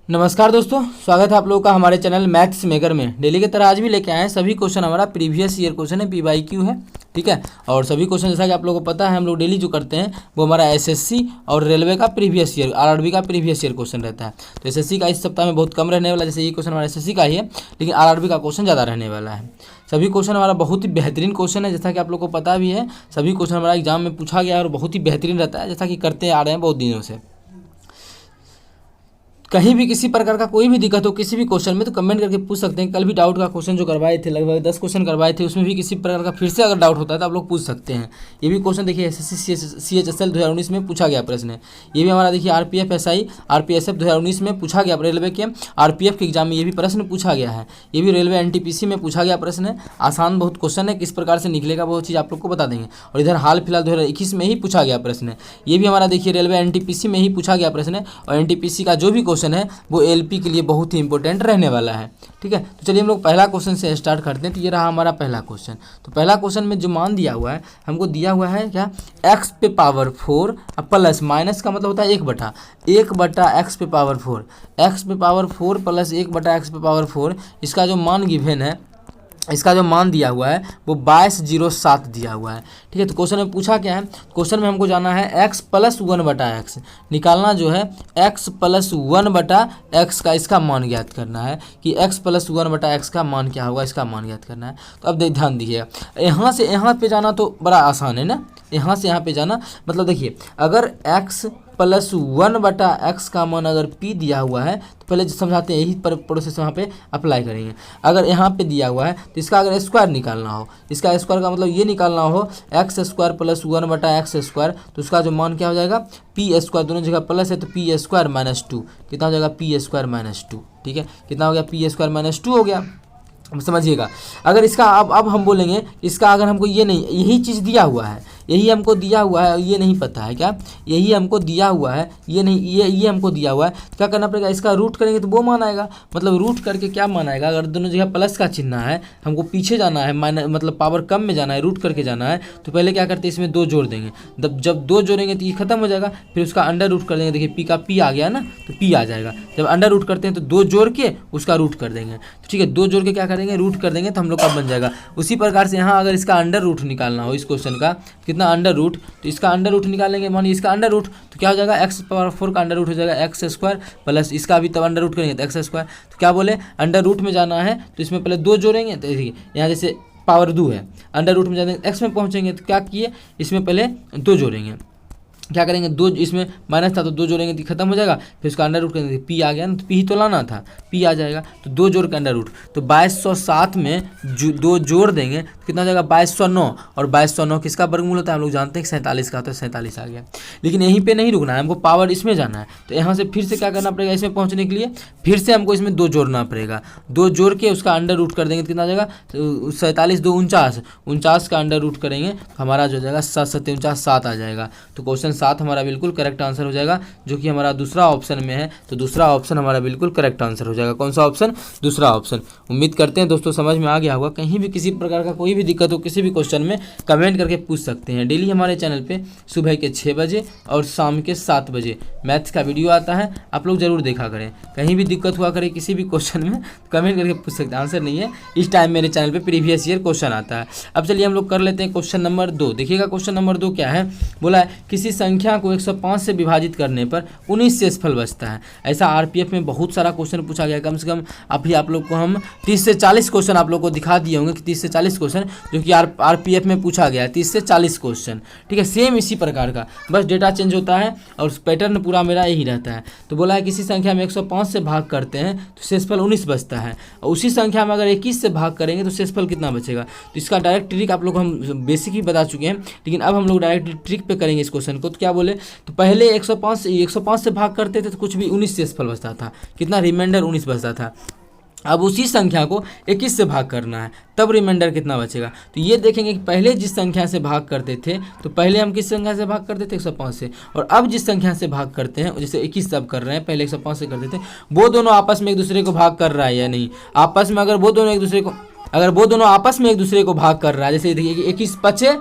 नमस्कार दोस्तों, स्वागत है आप लोगों का हमारे चैनल मैथ्स मेकर में। डेली की तरह आज भी लेके आए हैं सभी क्वेश्चन। हमारा प्रीवियस ईयर क्वेश्चन है, PYQ है, ठीक है। और सभी क्वेश्चन जैसा कि आप लोगों को पता है हम लोग डेली जो करते हैं वो हमारा SSC और रेलवे का प्रीवियस ईयर, RRB का प्रीवियस ईयर क्वेश्चन रहता है। तो SSC का इस सप्ताह में बहुत कम रहने वाला है, जैसे ये क्वेश्चन हमारा SSC का ही है, लेकिन RRB का क्वेश्चन ज़्यादा रहने वाला है। सभी क्वेश्चन हमारा बहुत ही बेहतरीन क्वेश्चन है, जैसा कि आप लोग को पता भी है। सभी क्वेश्चन हमारा एग्जाम में पूछा गया है और बहुत ही बेहतरीन रहता है, जैसा कि करते आ रहे हैं बहुत दिनों से। कहीं भी किसी प्रकार का कोई भी दिक्कत हो किसी भी क्वेश्चन में तो कमेंट करके पूछ सकते हैं। कल भी डाउट का क्वेश्चन जो करवाए थे, लगभग 10 क्वेश्चन करवाए थे, उसमें भी किसी प्रकार का फिर से अगर डाउट होता है तो आप लोग पूछ सकते हैं। ये भी क्वेश्चन देखिए SSC CHSL 2019 में पूछा गया प्रश्न है। ये भी हमारा देखिए RPF SI RPSF 2019 में पूछा गया, रेलवे के RPF के एग्जाम में ये भी प्रश्न पूछा गया है। ये भी रेलवे NTPC में पूछा गया प्रश्न है। आसान बहुत क्वेश्चन है, किस प्रकार से निकलेगा वो चीज़ आप लोग को बता देंगे। और इधर हाल फिलहाल 2021 में ही पूछा गया प्रश्न है। ये भी हमारा देखिए रेलवे NTPC में ही पूछा गया प्रश्न है। और NTPC का जो भी क्वेश्चन है वो LP के लिए बहुत ही इंपॉर्टेंट रहने वाला है, ठीक है। तो चलिए हम लोग पहला क्वेश्चन से स्टार्ट करते हैं। तो ये रहा हमारा पहला क्वेश्चन। तो पहला क्वेश्चन में जो मान दिया हुआ है, हमको दिया हुआ है क्या, x पे पावर 4 प्लस, माइनस का मतलब होता है 1/1 x पे पावर 4, x पे पावर 4 प्लस 1/x पे पावर 4। इसका जो मान गिवन है, इसका जो मान दिया हुआ है वो 2207 दिया हुआ है, ठीक है। तो क्वेश्चन में पूछा क्या है, क्वेश्चन में हमको जाना है x प्लस 1/x निकालना, जो है x प्लस 1/x का इसका मान ज्ञात करना है कि x प्लस 1/x का मान क्या होगा, इसका मान ज्ञात करना है। तो अब ध्यान दीजिएगा, यहाँ से यहाँ पे जाना तो बड़ा आसान है ना, यहाँ से यहाँ पे जाना मतलब देखिए, अगर x प्लस 1/x का मान अगर p दिया हुआ है तो पहले समझाते हैं, यही प्रोसेस वहाँ पे अप्लाई करेंगे। अगर यहाँ पे दिया हुआ है तो इसका अगर स्क्वायर निकालना हो, इसका स्क्वायर का मतलब ये निकालना हो x² प्लस 1/x², तो उसका जो मान क्या हो जाएगा, p², दोनों जगह प्लस है तो p² माइनस 2, कितना हो जाएगा, p² माइनस 2, ठीक है। कितना हो गया, p² माइनस 2 हो गया। अब समझिएगा, अगर इसका अब हम बोलेंगे, इसका अगर हमको ये नहीं, यही चीज़ दिया हुआ है, यही हमको दिया हुआ है, ये नहीं पता है क्या, यही हमको दिया हुआ है, ये नहीं, ये हमको दिया हुआ है, क्या करना पड़ेगा, इसका रूट करेंगे तो वो मान आएगा। मतलब रूट करके क्या मान आएगा, अगर दोनों जगह प्लस का चिन्ह है, हमको पीछे जाना है, माइनस मतलब पावर कम में जाना है, रूट करके जाना है, तो पहले क्या करते हैं, इसमें 2 जोड़ देंगे। जब 2 जोड़ेंगे तो ये खत्म हो जाएगा, फिर उसका अंडर रूट कर देंगे। देखिए p का p आ गया ना, तो p आ जाएगा। जब अंडर रूट करते हैं तो 2 जोड़ के उसका रूट कर देंगे, तो ठीक है, 2 जोड़ के क्या करेंगे, रूट कर देंगे, तो हम लोग का बन जाएगा। उसी प्रकार से यहाँ अगर इसका अंडर रूट निकालना हो, इस क्वेश्चन का कितना अंडर रूट, तो इसका अंडर रूट निकालेंगे, मानिए इसका अंडर रूट, तो क्या हो जाएगा, x⁴ का अंडर रूट हो जाएगा x² प्लस इसका भी तब अंडर रूट करेंगे तो x²। तो क्या बोले, अंडर रूट में जाना है तो इसमें पहले 2 जोड़ेंगे, तो देखिए यहाँ जैसे पावर 2 है, अंडर रूट में जाते x में पहुँचेंगे तो क्या किए, इसमें पहले 2 जोड़ेंगे, क्या करेंगे, 2, इसमें माइनस था तो 2 जोड़ेंगे तो खत्म हो जाएगा, फिर उसका अंडर रूट करेंगे, p आ गया ना, तो p ही तो लाना था, p आ जाएगा, तो 2 जोड़ के अंडर रूट, तो 2207 में 2 जोड़ देंगे तो कितना हो जाएगा, 2209। और 2209 किसका वर्गमूल होता है, हम लोग जानते हैं 47 का, तो 47 आ गया। लेकिन यहीं पे नहीं रुकना है, हमको पावर इसमें जाना है, तो यहाँ से फिर से क्या करना पड़ेगा, इसमें पहुँचने के लिए फिर से हमको इसमें 2 जोड़ना पड़ेगा। 2 जोड़ के उसका अंडर रूट कर देंगे तो कितना हो जाएगा, तो 47 2 49 का अंडर रूट करेंगे तो हमारा जो जाएगा 7 7 49 7 आ जाएगा। तो क्वेश्चन 7 हमारा बिल्कुल करेक्ट आंसर हो जाएगा, जो कि हमारा दूसरा ऑप्शन में है। तो दूसरा ऑप्शन हमारा बिल्कुल करेक्ट आंसर हो जाएगा। कौन सा ऑप्शन, दूसरा ऑप्शन। उम्मीद करते हैं दोस्तों समझ में आ गया होगा। कहीं भी किसी प्रकार का कोई भी दिक्कत हो किसी भी क्वेश्चन में कमेंट करके पूछ सकते हैं। डेली हमारे चैनल पे सुबह के 6 बजे और शाम के 7 बजे मैथ्स का वीडियो आता है, आप लोग जरूर देखा करें। कहीं भी दिक्कत हुआ करे किसी भी क्वेश्चन में कमेंट करके पूछ सकते हैं। आंसर नहीं है, इस टाइम मेरे चैनल पर प्रीवियस ईयर क्वेश्चन आता है। अब चलिए हम लोग कर लेते हैं क्वेश्चन नंबर 2। देखिएगा क्वेश्चन नंबर 2 क्या है, बोला है किसी संख्या को 105 से विभाजित करने पर 19 शेषफल बचता है। ऐसा RPF में बहुत सारा क्वेश्चन पूछा गया, कम से कम अभी आप लोग को हम 30 से 40 क्वेश्चन आप लोग को दिखा दिए होंगे कि 30 से 40 क्वेश्चन जो कि RPF में पूछा गया है, 30 से 40 क्वेश्चन, ठीक है। सेम इसी प्रकार का, बस डेटा चेंज होता है और पैटर्न पूरा मेरा यही रहता है। तो बोला है किसी संख्या में 105 से भाग करते हैं तो शेषफल 19 बचता है, और उसी संख्या में अगर 21 से भाग करेंगे तो शेषफल कितना बचेगा। तो इसका डायरेक्ट ट्रिक आप लोग हम बेसिक ही बता चुके हैं, लेकिन अब हम लोग डायरेक्ट ट्रिक पे करेंगे इस क्वेश्चन को। तो क्या बोले, तो पहले 105 से भाग करते थे तो कुछ भी 19 शेषफल बचता था, कितना, रिमाइंडर 19 बचता था। अब उसी संख्या को 21 से भाग करना है, तब रिमाइंडर कितना बचेगा। तो ये देखेंगे कि पहले जिस संख्या से भाग करते थे तो पहले हम किस संख्या से भाग करते थे, 105 से, और अब जिस संख्या से भाग करते हैं, जैसे 21 अब कर रहे हैं, पहले 105 से करते थे, वो दोनों आपस में एक दूसरे को भाग कर रहा है या नहीं। आपस में अगर वो दोनों आपस में एक दूसरे को भाग कर रहा है, जैसे देखिए कि 21 × 5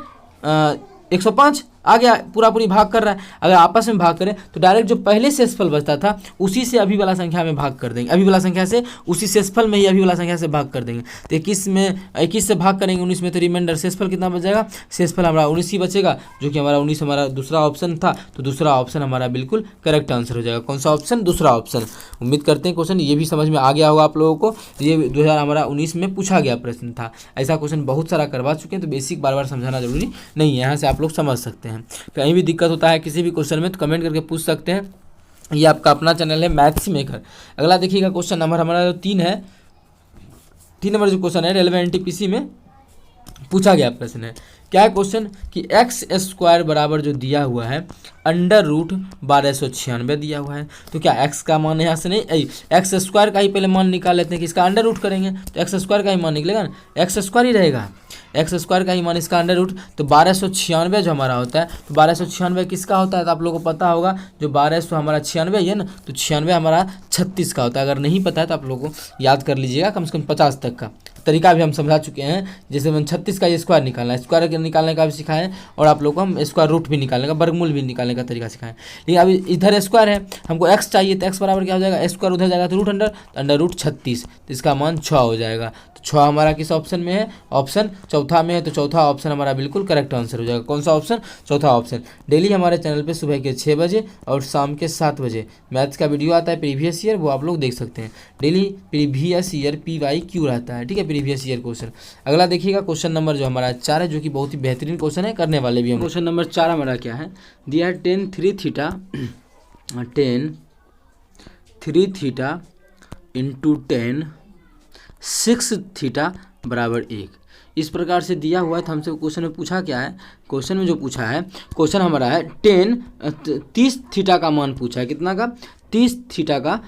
105 आ गया, पूरा पूरी भाग कर रहा है। अगर आपस में भाग करें तो डायरेक्ट जो पहले शेषफल बचता था उसी से अभी वाला संख्या में भाग कर देंगे, अभी वाला संख्या से उसी शेषफल में ही अभी वाला संख्या से भाग कर देंगे। तो 21 से भाग करेंगे 19 में, तो रिमाइंडर शेषफल कितना बच जाएगा, शेषफल हमारा 19 ही बचेगा, जो कि हमारा 19 हमारा दूसरा ऑप्शन था। तो दूसरा ऑप्शन हमारा बिल्कुल करेक्ट आंसर हो जाएगा। कौन सा ऑप्शन, दूसरा ऑप्शन। उम्मीद करते हैं क्वेश्चन ये भी समझ में आ गया होगा आप लोगों को। ये 2019 में पूछा गया प्रश्न था। ऐसा क्वेश्चन बहुत सारा करवा चुके हैं, तो बेसिक बार बार समझाना जरूरी नहीं है, यहाँ से आप लोग समझ सकते हैं। कहीं भी दिक्कत होता है किसी भी क्वेश्चन में तो कमेंट करके पूछ सकते हैं। ये आपका अपना चैनल है मैथ्स मेकर। अगला देखिएगा क्वेश्चन नंबर हमारा जो 3 है, 3 नंबर जो क्वेश्चन है रेलवे एनटीपीसी में पूछा गया प्रश्न है। क्या है क्वेश्चन कि एक्स स्क्वायर बराबर जो दिया हुआ है अंडर रूट 1296 दिया हुआ है। तो क्या एक्स का मान यहाँ से नहीं, एक्स स्क्वायर का ही पहले मान निकाल लेते हैं कि इसका अंडर रूट करेंगे तो एक्स स्क्वायर का ही मान निकलेगा ना, एक्स स्क्वायर ही रहेगा, एक्स स्क्वायर का ही मान इसका अंडर रूट। तो 1296 जो हमारा होता है, तो 1296 किसका होता है तो आप लोगों को पता होगा, जो 1200 हमारा 96 है ना, तो 96 हमारा 36 का होता है। अगर नहीं पता है तो आप लोगों को याद कर लीजिएगा, कम से कम 50 तक का तरीका भी हम समझा चुके हैं। जैसे हम 36 का ये स्क्वायर निकालना है, स्क्वायर निकालने का भी सिखाएं, और आप लोगों को हम स्क्वायर रूट भी निकालने का, वर्गमूल भी निकालने का तरीका सिखाएं। लेकिन अभी इधर स्क्वायर है, हमको एक्स चाहिए, तो एक्स बराबर क्या हो जाएगा, स्क्वायर उधर जाएगा तो रूट अंडर, तो अंडर रूट 36, तो इसका मान 6 हो जाएगा। तो 6 हमारा किस ऑप्शन में है, ऑप्शन चौथा में है। तो चौथा ऑप्शन हमारा बिल्कुल करेक्ट आंसर हो जाएगा। कौन सा ऑप्शन, चौथा ऑप्शन। डेली हमारे चैनल पे सुबह के 6 बजे और शाम के 7 बजे मैथ्स का वीडियो आता है प्रीवियस ईयर, वो आप लोग देख सकते हैं। डेली प्रीवियस ईयर PYQ रहता है, ठीक है, प्रीवियस ईयर क्वेश्चन। अगला देखिएगा क्वेश्चन नंबर जो हमारा 4 है, जो कि बहुत ही बेहतरीन क्वेश्चन है, करने वाले भी हम। क्वेश्चन नंबर 4 हमारा क्या है, दिया है 10 3 थीटा इंटू 10 6 थीटा बराबर 1। इस प्रकार से दिया हुआ है। तो हमसे क्वेश्चन में पूछा क्या है, क्वेश्चन में जो पूछा है, क्वेश्चन हमारा है 30 थीटा का मान पूछा है। कितना का, 30 थीटा का,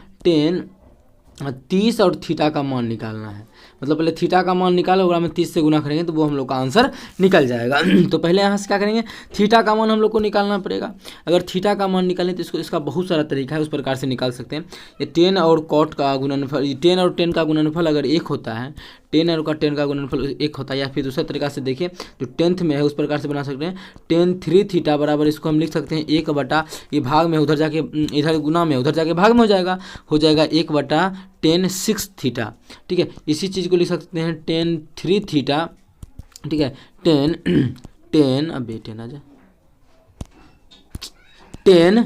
30 और थीटा का मान निकालना है। मतलब पहले थीटा का मान निकालो, अगर हम 30 से गुना करेंगे तो वो हम लोग का आंसर निकल जाएगा। तो पहले यहाँ से क्या करेंगे, थीटा का मान हम लोग को निकालना पड़ेगा। अगर थीटा का मान निकालें तो इसका बहुत सारा तरीका है, उस प्रकार से निकाल सकते हैं। ये 10 और कॉट का गुणनफल, 10 और 10 का गुणनफल अगर 1 होता है, 10 और 10 का गुणनफल 1 होता है, या फिर दूसरे तरीका से देखिए जो 10th में है उस प्रकार से बना सकते हैं। 10 3 थीटा बराबर, इसको हम लिख सकते हैं 1 बटा, ये भाग में उधर जाके, इधर गुना में उधर जाके भाग में हो जाएगा 1 बटा 10 6 थीटा, ठीक है। इसी चीज़ को लिख सकते हैं 10 3 थीटा, ठीक है, 10 अब 10 आ जाए, 10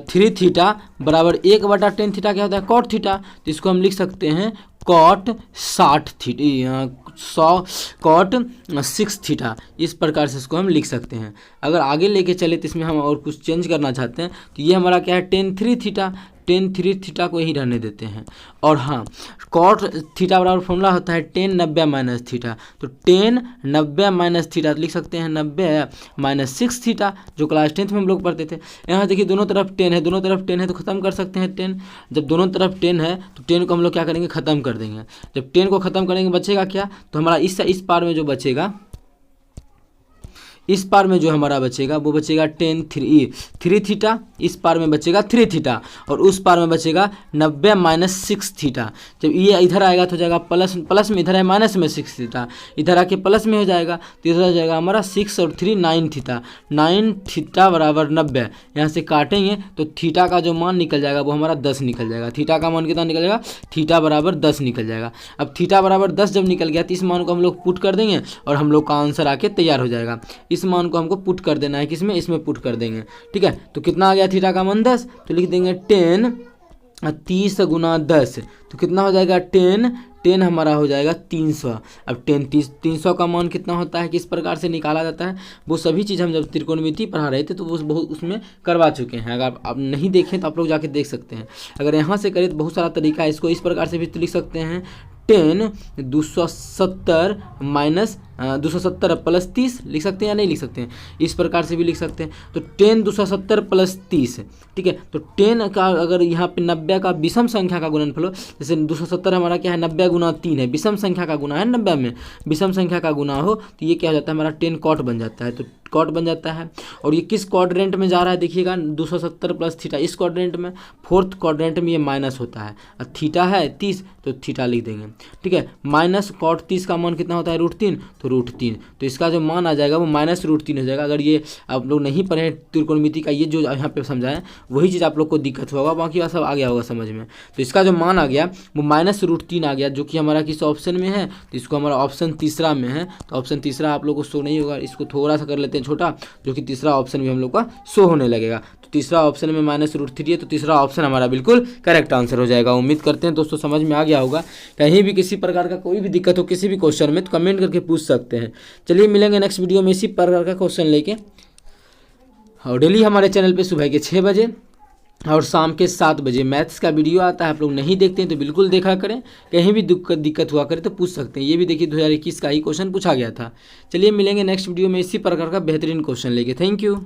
3 थीटा बराबर 1 बटा 10 थीटा क्या होता है, कॉट थीटा। तो इसको हम लिख सकते हैं कॉट 60 थीटा, 6 थीटा। इस प्रकार से इसको हम लिख सकते हैं। अगर आगे लेके चले तो इसमें हम और कुछ चेंज करना चाहते हैं, तो ये हमारा क्या है 10 3 थीटा, 10 3 थीटा को यही रहने देते हैं। और हाँ, कॉट थीटा बराबर फॉर्मूला होता है 10 90 माइनस थीटा। तो 10 90 माइनस थीटा लिख सकते हैं 90 माइनस 6 थीटा, जो क्लास 10th में हम लोग पढ़ते थे। यहाँ देखिए दोनों तरफ 10 है, दोनों तरफ 10 है तो खत्म कर सकते हैं 10। जब दोनों तरफ 10 है तो 10 को हम लोग क्या करेंगे, खत्म कर देंगे। जब 10 को खत्म करेंगे बचेगा क्या, तो हमारा इस पार में जो बचेगा, इस पार में जो हमारा बचेगा वो बचेगा 10 3 थीटा, इस पार में बचेगा 3 थीटा, और उस पार में बचेगा 90 माइनस 6 थीटा। जब ये इधर आएगा तो हो जाएगा प्लस में, इधर है माइनस में 6 थीटा, इधर आके प्लस में हो जाएगा, तो इधर आ जाएगा हमारा 6 और 3 9 थीटा, 9 थीटा बराबर 90। यहाँ से काटेंगे तो थीटा का जो मान निकल जाएगा वो हमारा 10 निकल जाएगा। थीटा का मान कितना निकल जाएगा, थीटा बराबर 10 निकल जाएगा। अब थीटा बराबर 10 जब निकल गया तो इस मान को हम लोग पुट कर देंगे और हम लोग का आंसर आके तैयार हो जाएगा। इस मान को हमको पुट कर देना है, किसमें, इसमें पुट कर देंगे, ठीक है। तो कितना आ गया थीटा का मान 10, तो लिख देंगे 10 30 गुना 10, तो कितना हो जाएगा 10 हमारा हो जाएगा 300। अब 300 का मान कितना होता है, किस प्रकार से निकाला जाता है, वो सभी चीज़ हम जब त्रिकोणमिति पढ़ा रहे थे तो वो बहुत उसमें करवा चुके हैं। अगर आप नहीं देखें तो आप लोग जाके देख सकते हैं। अगर यहाँ से करें तो बहुत सारा तरीका है, इसको इस प्रकार से भी लिख सकते हैं 10 270 माइनस 270 प्लस 30 लिख सकते हैं या नहीं लिख सकते हैं, इस प्रकार से भी लिख सकते हैं। तो 10 270 प्लस 30, ठीक है। तो 10 का अगर यहाँ पे 90 का विषम संख्या का गुणनफल हो, जैसे 270 हमारा क्या है 90 गुना 3 है, विषम संख्या का गुना है 90 में, विषम संख्या का गुना हो तो ये क्या हो जाता है हमारा 10 कॉट बन जाता है। तो कॉट बन जाता है, और ये किस क्वाड्रेंट में जा रहा है देखिएगा, 270 प्लस थीटा इस क्वाड्रेंट में, फोर्थ क्वाड्रेंट में ये माइनस होता है। थीटा है 30 तो थीटा लिख देंगे, ठीक है। माइनस कॉट 30 का मान कितना होता है √3, √3। तो इसका जो मान आ जाएगा वो -√3 हो जाएगा। अगर ये आप लोग नहीं पढ़े त्रिकोणमिति का ये जो यहाँ पे समझाएं वही चीज़ आप लोग को दिक्कत होगा, बाकी बात सब आ गया होगा समझ में। तो इसका जो मान आ गया वो -√3 आ गया, जो कि हमारा किस ऑप्शन में है, तो इसको हमारा ऑप्शन तीसरा में है। तो ऑप्शन तीसरा आप लोग को शो नहीं होगा, इसको थोड़ा सा कर लेते हैं छोटा, जो कि तीसरा ऑप्शन भी हम लोग का शो होने लगेगा। तो तीसरा ऑप्शन में -√3 है, तो तीसरा ऑप्शन हमारा बिल्कुल करेक्ट आंसर हो जाएगा। उम्मीद करते हैं दोस्तों समझ में आ गया होगा। कहीं भी किसी प्रकार का कोई भी दिक्कत हो किसी भी क्वेश्चन में तो कमेंट करके पूछ सकते हैं। चलिए मिलेंगे नेक्स्ट वीडियो में इसी प्रकार का क्वेश्चन लेके, और डेली हमारे चैनल पे सुबह के 6 बजे और शाम के 7 बजे मैथ्स का वीडियो आता है। आप लोग नहीं देखते हैं तो बिल्कुल देखा करें, कहीं भी दिक्कत हुआ करे तो पूछ सकते हैं। ये भी देखिए 2021 का ही क्वेश्चन पूछा गया था। चलिए मिलेंगे नेक्स्ट वीडियो में इसी प्रकार का बेहतरीन क्वेश्चन लेके। Thank you.